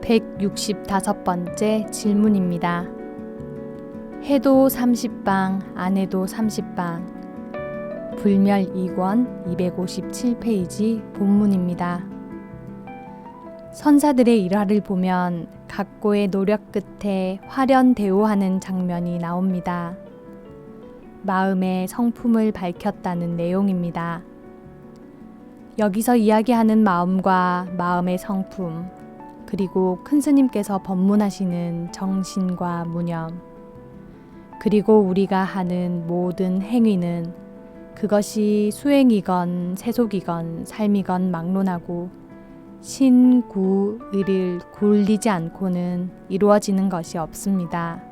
165번째 질문입니다. 해도 30방, 안 해도 30방. 불멸 2권 257페이지 본문입니다. 선사들의 일화를 보면 각고의 노력 끝에 화련대오하는 장면이 나옵니다. 마음의 성품을 밝혔다는 내용입니다. 여기서 이야기하는 마음과 마음의 성품, 그리고 큰 스님께서 법문하시는 정신과 무념, 그리고 우리가 하는 모든 행위는 그것이 수행이건 세속이건 삶이건 막론하고 신구의를 굴리지 않고는 이루어지는 것이 없습니다.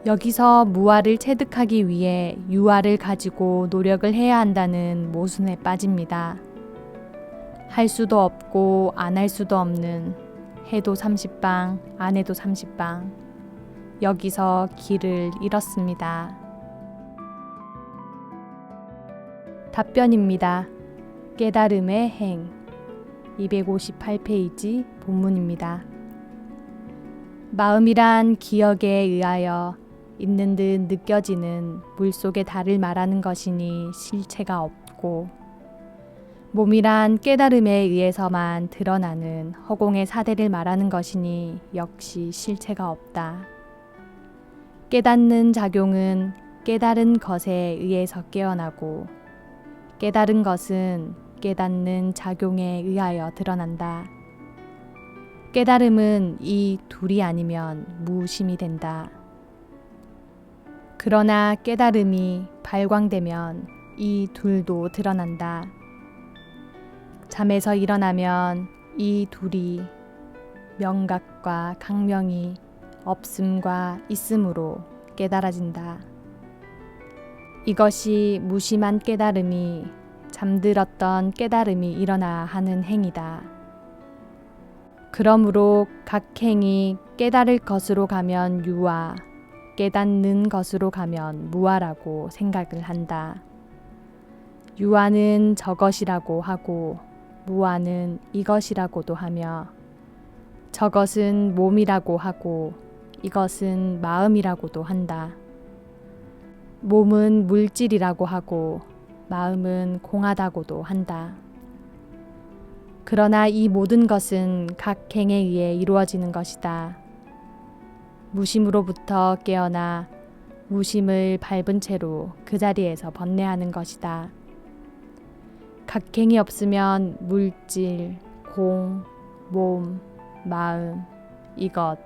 여기서 무아를 체득하기 위해 유아를 가지고 노력을 해야 한다는 모순에 빠집니다. 할 수도 없고 안 할 수도 없는 해도 30방, 안 해도 30방. 여기서 길을 잃었습니다. 답변입니다. 깨달음의 행 258페이지 본문입니다. 마음이란 기억에 의하여 있는 듯 느껴지는 물속의 달을 말하는 것이니 실체가 없고, 몸이란 깨달음에 의해서만 드러나는 허공의 사대를 말하는 것이니 역시 실체가 없다. 깨닫는 작용은 깨달은 것에 의해서 깨어나고, 깨달은 것은 깨닫는 작용에 의하여 드러난다. 깨달음은 이 둘이 아니면 무심이 된다. 그러나 깨달음이 발광되면 이 둘도 드러난다. 잠에서 일어나면 이 둘이 명각과 강명이 없음과 있음으로 깨달아진다. 이것이 무심한 깨달음이 잠들었던 깨달음이 일어나 하는 행위다. 그러므로 각 행이 깨달을 것으로 가면 유아, 깨닫는 것으로 가면 무아라고 생각을 한다. 유아는 저것이라고 하고 무아는 이것이라고도 하며, 저것은 몸이라고 하고 이것은 마음이라고도 한다. 몸은 물질이라고 하고 마음은 공하다고도 한다. 그러나 이 모든 것은 각 행에 의해 이루어지는 것이다. 무심으로부터 깨어나 무심을 밟은 채로 그 자리에서 번뇌하는 것이다. 각 행이 없으면 물질, 공, 몸, 마음, 이것,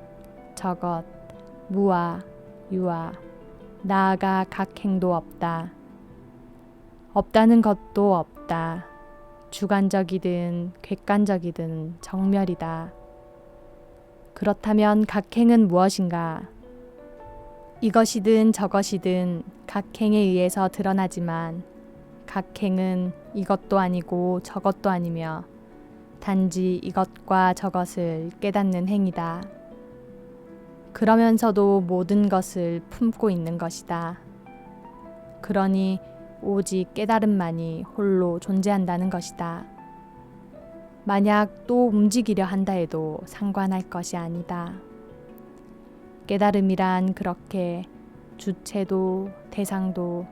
저것, 무아, 유아, 나아가 각 행도 없다. 없다는 것도 없다. 주관적이든 객관적이든 정멸이다. 그렇다면 각 행은 무엇인가? 이것이든 저것이든 각 행에 의해서 드러나지만 각 행은 이것도 아니고 저것도 아니며 단지 이것과 저것을 깨닫는 행위다. 그러면서도 모든 것을 품고 있는 것이다. 그러니 오직 깨달음만이 홀로 존재한다는 것이다. 만약 또 움직이려 한다 해도 상관할 것이 아니다. 깨달음이란 그렇게 주체도 대상도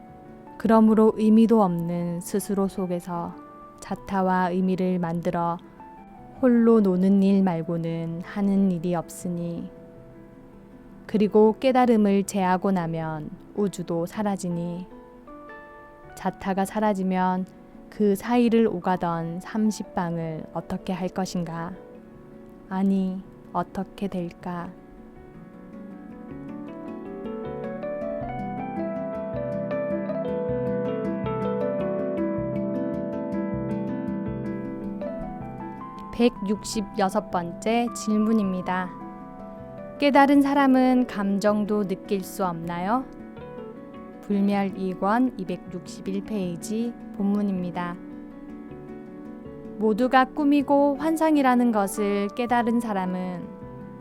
그러므로 의미도 없는 스스로 속에서 자타와 의미를 만들어 홀로 노는 일 말고는 하는 일이 없으니, 그리고 깨달음을 제하고 나면 우주도 사라지니, 자타가 사라지면 그 사이를 오가던 30방을 어떻게 할 것인가? 아니, 어떻게 될까? (166번째) 질문입니다. 깨달은 사람은 감정도 느낄 수 없나요? 불멸 2권 261페이지 본문입니다. 모두가 꿈이고 환상이라는 것을 깨달은 사람은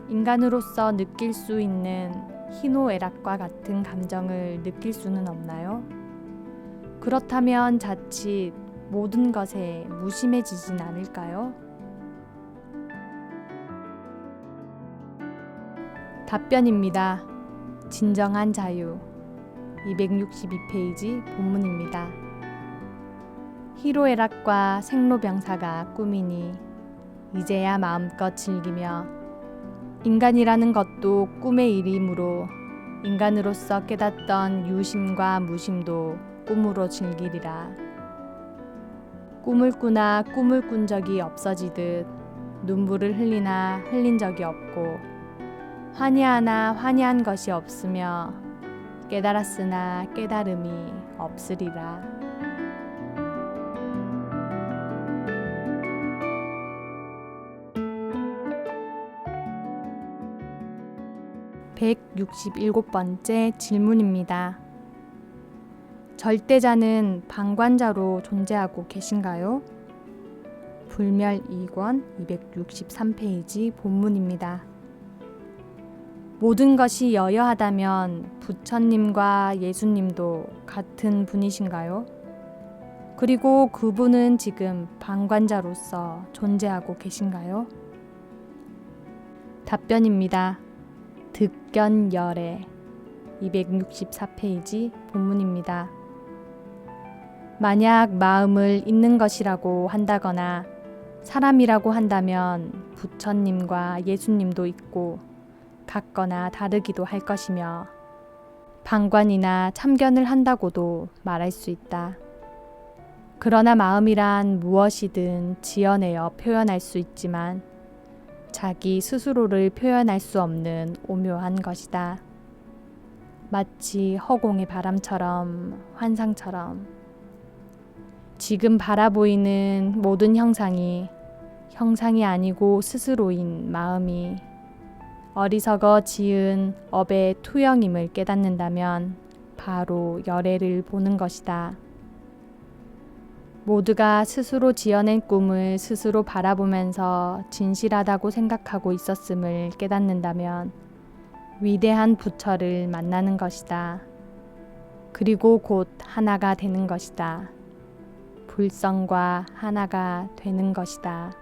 인간으로서 느낄 수 있는 희노애락과 같은 감정을 느낄 수는 없나요? 그렇다면 자칫 모든 것에 무심해지진 않을까요? 답변입니다. 진정한 자유. 262페이지 본문입니다. 희로애락과 생로병사가 꿈이니 이제야 마음껏 즐기며 인간이라는 것도 꿈의 일이므로 인간으로서 깨닫던 유심과 무심도 꿈으로 즐기리라. 꿈을 꾸나 꿈을 꾼 적이 없어지듯 눈물을 흘리나 흘린 적이 없고 환희하나 환희한 것이 없으며 깨달았으나 깨달음이 없으리라. (167번째) 질문입니다. 절대자는 방관자로 존재하고 계신가요? 불멸 2권 263페이지 본문입니다. 모든 것이 여여하다면 부처님과 예수님도 같은 분이신가요? 그리고 그분은 지금 방관자로서 존재하고 계신가요? 답변입니다. 득견열애 264페이지 본문입니다. 만약 마음을 잊는 것이라고 한다거나 사람이라고 한다면 부처님과 예수님도 있고 같거나 다르기도 할 것이며 방관이나 참견을 한다고도 말할 수 있다. 그러나 마음이란 무엇이든 지어내어 표현할 수 있지만 자기 스스로를 표현할 수 없는 오묘한 것이다. 마치 허공의 바람처럼 환상처럼 지금 바라보이는 모든 형상이 아니고 스스로인 마음이 어리석어 지은 업의 투영임을 깨닫는다면 바로 열애를 보는 것이다. 모두가 스스로 지어낸 꿈을 스스로 바라보면서 진실하다고 생각하고 있었음을 깨닫는다면 위대한 부처를 만나는 것이다. 그리고 곧 하나가 되는 것이다. 불성과 하나가 되는 것이다.